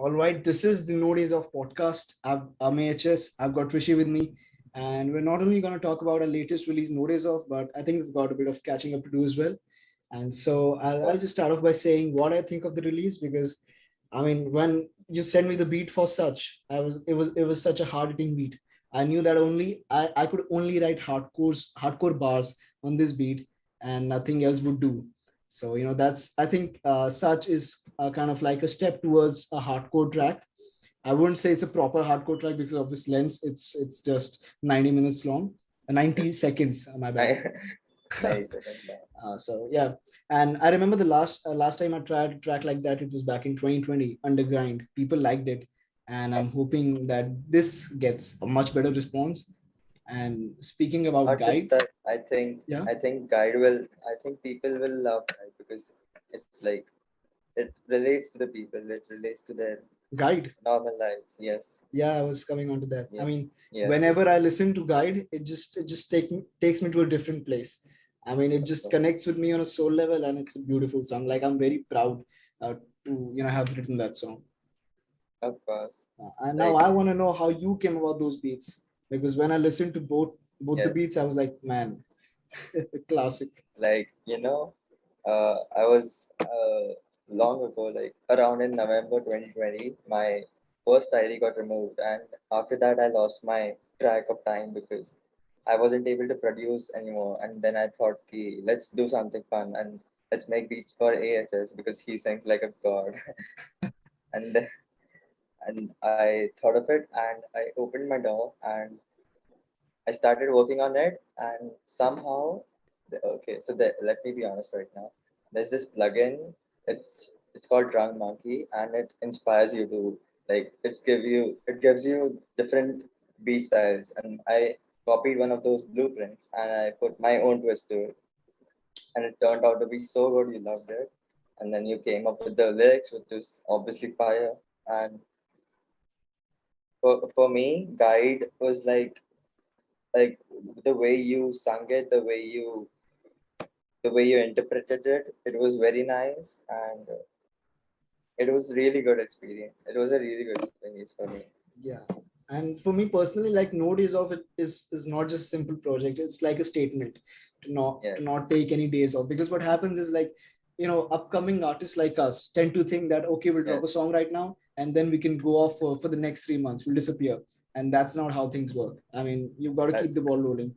All right, this is the No Days of podcast. I'm AHS. I've got Rishi with me, and we're not only going to talk about our latest release, No Days of, but I think we've got a bit of catching up to do as well. And so I'll just start off by saying what I think of the release because, I mean, when you sent me the beat for such, it was such a hard hitting beat. I knew that only I could only write hardcore bars on this beat, and nothing else would do. So that's I think such is kind of like a step towards a hardcore track. I wouldn't say it's a proper hardcore track because of its length. It's just 90 minutes long, 90 seconds. My bad. I, nice. So yeah, and I remember the last time I tried a track like that. It was back in 2020. Undergrind. People liked it, and I'm hoping that this gets a much better response. And speaking about Not just guide, that. I think yeah, I think guide will. I think people will love guide because it's like it relates to the people. It relates to their guide. normal lives. Yes. Yeah, I was coming on to that. I Yes. mean, Yeah. whenever I listen to guide, it just takes me to a different place. I mean, it Of just course. connects with me on a soul level, and it's a beautiful song. Like I'm very proud to have written that song. Of course. And now Like I want to know how you came about those beats because when I listened to both the beats, yes. I was like, man, classic. Like I was long ago, like around in November 2020, my first ID got removed, and after that, I lost my track of time because I wasn't able to produce anymore. And then I thought, okay, let's do something fun and let's make beats for AHS because he sings like a god. and and I thought of it, and I opened my door and I started working on it, and somehow, okay. So let me be honest right now. There's this plugin. It's called Drunk Monkey, and it inspires you to like it gives you different beat styles, and I copied one of those blueprints and I put my own twist to it, and it turned out to be so good. You loved it, and then you came up with the lyrics, which is obviously fire. And for me, Guide was like the way you sung it, the way you interpreted it, it was very nice, and it was really good experience. It was a really good experience for me. Yeah. And for me personally, like No Days Off it is not just a simple project. It's like a statement to Yes, not take any days off. Because what happens is like, upcoming artists like us tend to think that okay, we'll drop a yes. song right now and then we can go off for the next 3 months. We'll disappear. And that's not how things work. I mean, you've got to keep the That's ball rolling.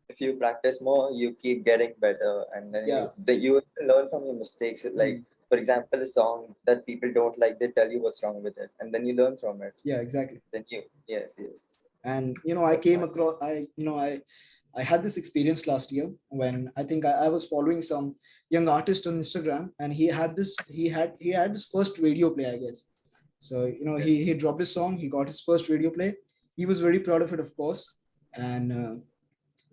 if you practice more, you keep getting better, and then Yeah. you learn from your mistakes. Like Mm. for example, a song that people don't like, they tell you what's wrong with it, and then you learn from it. Yeah, exactly. Then you yes, yes. And I That's came my across I had this experience last year when I think I was following some young artist on Instagram, and he had this first radio play, I guess. So yes. he dropped his song, he got his first radio play. He was very proud of it, of course. And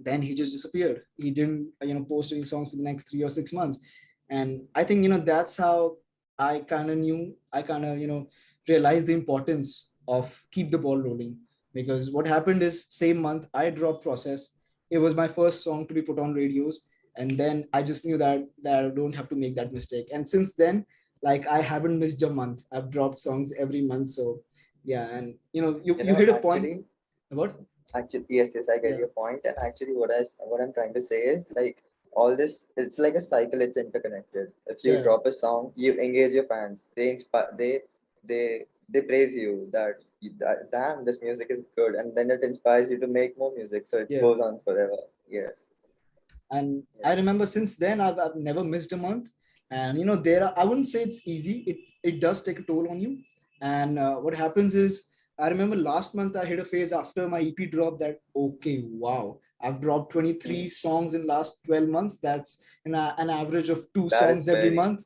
then he just disappeared. He didn't post any songs for the next 3 or 6 months. And I think that's how I kind of realized the importance of keep the ball rolling. Because what happened is same month I dropped Process. It was my first song to be put on radios, and then I just knew that I don't have to make that mistake. And since then, like, I haven't missed a month. I've dropped songs every month. So yeah. And you hit a point Actually, about. yes, yes, I get Yeah. your point. And actually, what I'm trying to say is like all this, it's like a cycle. It's interconnected. If you Yeah. drop a song, you engage your fans. They inspire. They praise you that, damn, this music is good, and then it inspires you to make more music. So it Yeah. goes on forever. Yes, And I yes, remember since then I've never missed a month. And there are, I wouldn't say it's easy. It does take a toll on you. And what happens is, I remember last month I hit a phase after my EP drop that okay, wow, I've dropped 23 mm, songs in last 12 months. That's an average of two that is songs every very month.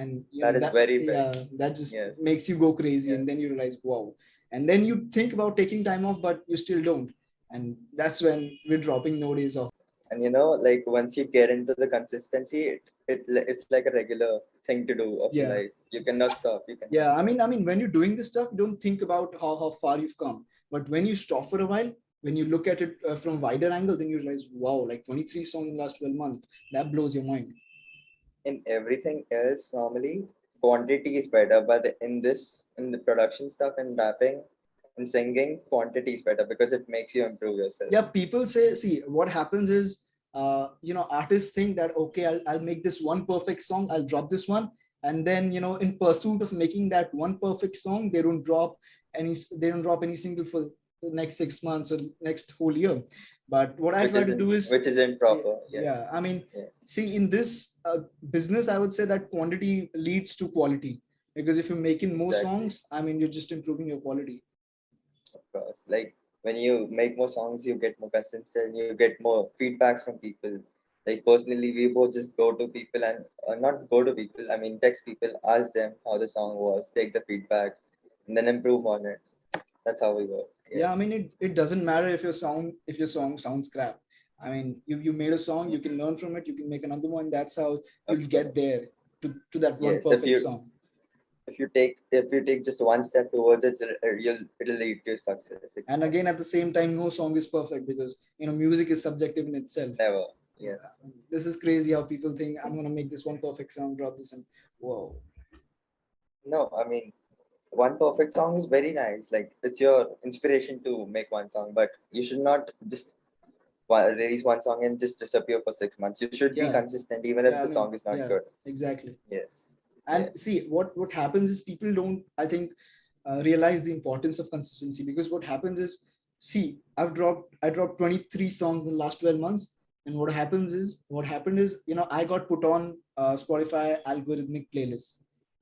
And that is that, very big. yeah, that just Yes, makes you go crazy. yes. And then you realize, wow. And then you think about taking time off, but you still don't. And that's when we're dropping No Days Off. And like once you get into the consistency, it's like a regular thing to do of your Yeah. life. You cannot stop. You cannot Yeah, I stop. mean, when you're doing this stuff, don't think about how far you've come. But when you stop for a while, when you look at it from a wider angle, then you realize, wow, like 23 songs in the last 12 months, that blows your mind. In everything else, normally, quantity is better, but in the production stuff and rapping and singing, quantity is better because it makes you improve yourself. Yeah, people say, see, what happens is, artists think that, okay, I'll make this one perfect song, I'll drop this one, and then, in pursuit of making that one perfect song, they don't drop any single for the next 6 months or next whole year. But what I which try to isn't do is, which isn't proper. yeah, Yes, I mean, yes, see, in this business, I would say that quantity leads to quality, because if you're making more exactly. songs, I mean, you're just improving your quality. Of course. Like when you make more songs, you get more consistent, you get more feedbacks from people. Like personally, we both just go to people and not go to people, I mean, text people, ask them how the song was, take the feedback, and then improve on it. That's how we work. Yeah, I Yes, mean, it doesn't matter if your song sounds crap. I mean, you made a song, you can learn from it, you can make another one. That's how of you'll get course. there to that one Yes, perfect song. if you take just one step towards it, it'll lead to success. And again, Exactly. at the same time, no song is perfect, because music is subjective in itself. Never. Yeah, Yes. this is crazy how people think I'm gonna make this one perfect song, drop this, and whoa. No, I mean, one perfect song is very nice. Like it's your inspiration to make one song, but you should not just release one song and just disappear for 6 months. You should be Yeah, consistent even if yeah. I the mean, song is not yeah, good. exactly. Yes. And Yes. see, what happens is, people don't, I think, realize the importance of consistency, because what happens is, see, I dropped 23 songs in the last 12 months. And what happened is, I got put on Spotify algorithmic playlists.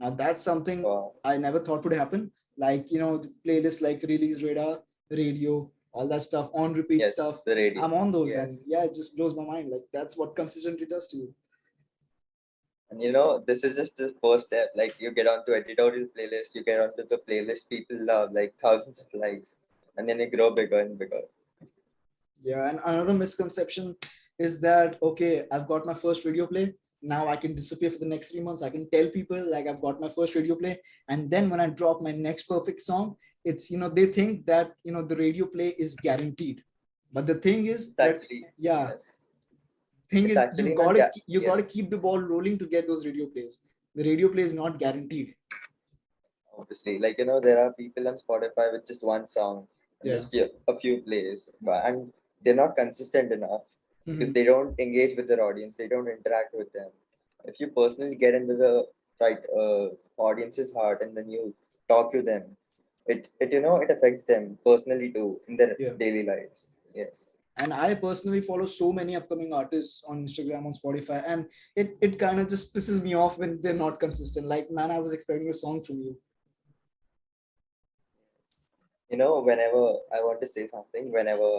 Now that's something Wow. I never thought would happen. Like, the playlists like Release Radar, Radio, all that stuff, on repeat stuff, Yes. The radio. I'm on those. And Yes. yeah, it just blows my mind. Like, that's what consistently does to you. And this is just the first step. Like you get onto editorial playlist, you get onto the playlist people love, like thousands of likes, and then you grow bigger and bigger. Yeah, and another misconception is that, okay, I've got my first radio play. Now I can disappear for the next 3 months. I can tell people like I've got my first radio play, and then when I drop my next perfect song, it's, they think that, the radio play is guaranteed. But the thing is It's that, actually yeah, yes. thing It's is, actually not you yes. gotta keep the ball rolling to get those radio plays. The radio play is not guaranteed. Obviously, like there are people on Spotify with just one song and Yeah. just a few plays, and they're not consistent enough because Mhm. they don't engage with their audience, they don't interact with them. If you personally get into the right audience's heart and then you talk to them, it affects them personally too in their Yeah. daily lives. Yes. And I personally follow so many upcoming artists on Instagram, on Spotify, and it kind of just pisses me off when they're not consistent. Like, man, I was expecting a song from you. Whenever I want to say something, whenever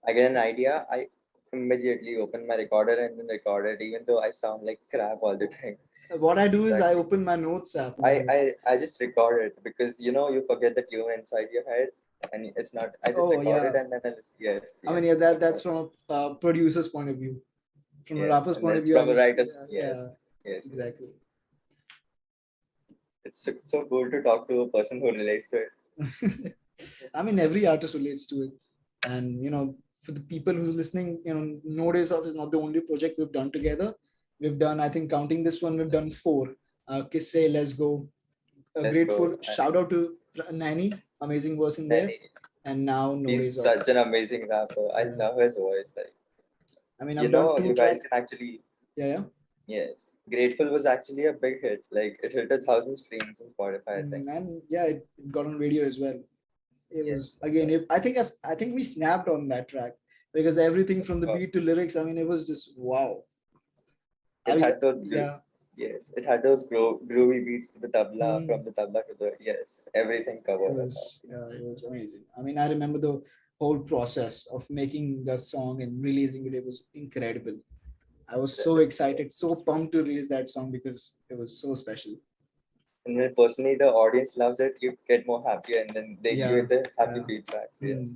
I get an idea, I immediately open my recorder and then record it, even though I sound like crap all the time. What I do is I Exactly. open my notes app in my I, notes. I, I just record it because you forget the tune inside your head and it's not. I just Oh record it yeah, and then I just yes, I mean, yeah, yes, of that's course, from a producer's point of view. From a yes, rapper's and point then of view, I from a just, writer's yes, yeah, yes, yes. exactly. It's so cool to talk to a person who relates to it. I mean, every artist relates to it. And, for the people who's listening, No Days Off is not the only project we've done together. We've done, I think, counting this one, we've done four. Kiss Say, Let's Go. Let's Grateful. go. And Shout out to Nanny, amazing verse in there. Nani, And now No he's Days Off. such an amazing rapper. I Yeah. love his voice. Like I mean, I've done two you guys tracks. can actually Yeah, yeah. yes. Grateful was actually a big hit. Like it hit 1,000 streams on Spotify, I think. And yeah, it got on radio as well. It was, Yes, of again, course. I think we snapped on that track, because everything Of from the course. beat to lyrics, I mean, it was just wow. I It was, had those yeah. yes, it had those groovy beats to the tabla, Hmm. from the tabla to the yes, everything It covered. was, yeah, it was amazing. I mean, I remember the whole process of making the song and releasing it. It was incredible. I was so excited, so pumped to release that song, because it was so special. And when personally the audience loves it, you get more happier and then they give Yeah, it the happy yeah. feedbacks. Hmm. Yes.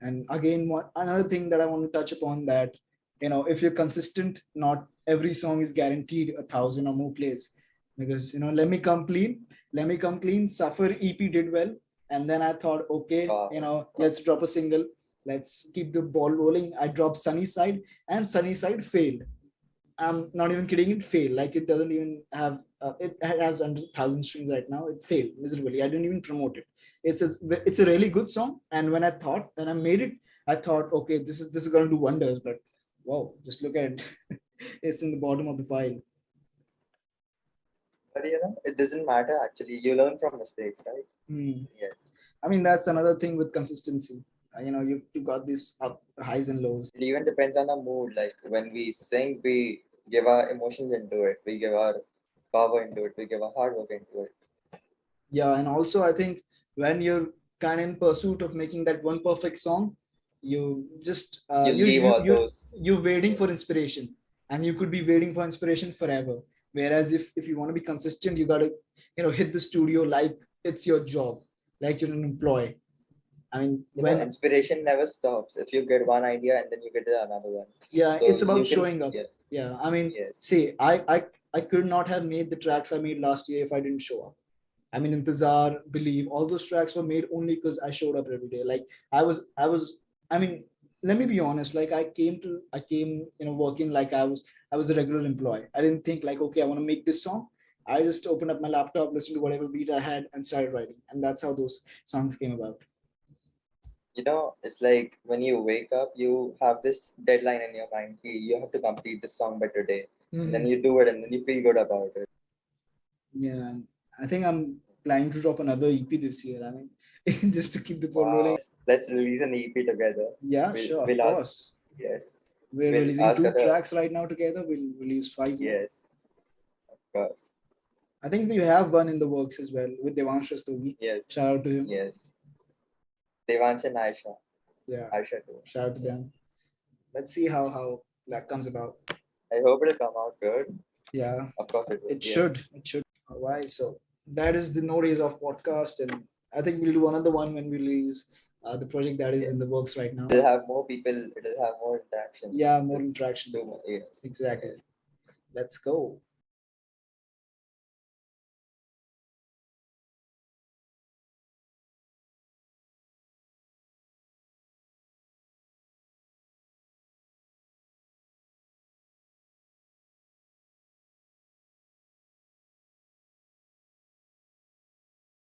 And again, another thing that I want to touch upon, that, if you're consistent, not every song is guaranteed 1,000 or more plays. Because, let me come clean. Suffer EP did well, and then I thought, okay, Wow. let's drop a single, let's keep the ball rolling. I dropped Sunny Side, and Sunny Side failed. I'm not even kidding. It failed. Like it doesn't even have. It has under 1,000 streams right now. It failed miserably. I didn't even promote it. It's a really good song. And when I made it, I thought, okay, this is going to do wonders. But wow, just look at it. It's in the bottom of the pile. But it doesn't matter actually. You learn from mistakes, right? Hmm. Yes. I mean, that's another thing with consistency. You got these up highs and lows. It even depends on our mood. Like when we sing, we give our emotions into it. We give our power into it. We give our hard work into it. Yeah, and also I think when you're kind of in pursuit of making that one perfect song, you just You leave all those. you're waiting for Yes. inspiration, and you could be waiting for inspiration forever. Whereas if you want to be consistent, you gotta hit the studio like it's your job, like you're an employee. I mean, when Inspiration never stops. If you get one idea and then you get another one. yeah, So it's about you can, showing up. yeah, Yeah, I mean, yes. see, I could not have made the tracks I made last year if I didn't show up. I mean, Intezar, Believe, all those tracks were made only because I showed up every day. Like I mean, let me be honest. Like I came, working like I was a regular employee. I didn't think like, okay, I want to make this song. I just opened up my laptop, listened to whatever beat I had, and started writing. And that's how those songs came about. It's like when you wake up, you have this deadline in your mind. You have to complete this song by today. And then Mhm. you do it and then you feel good about it. Yeah, I think I'm planning to drop another EP this year. I mean, just to keep the ball Wow. rolling. Let's release an EP together. Yeah, We'll, sure, of we'll ask, course. yes. We're We'll releasing ask two other, tracks right now together. We'll release five more. yes, of course. I think we have one in the works as well with Devansh Rastogi. Yes, Shout out to him. yes. Devansh and Aisha. Yeah, Aisha too. shout out to them. Let's see how that comes about. I hope it'll come out good. Yeah, Of course it will. it Yes. should. It should. Why? So that is the No Days Off podcast, and I think we'll do another one when we release the project that is in the Yes. works right now. It'll have more people, it'll have more interactions. Yeah, more interaction. Yes. Exactly. Yes. Let's go.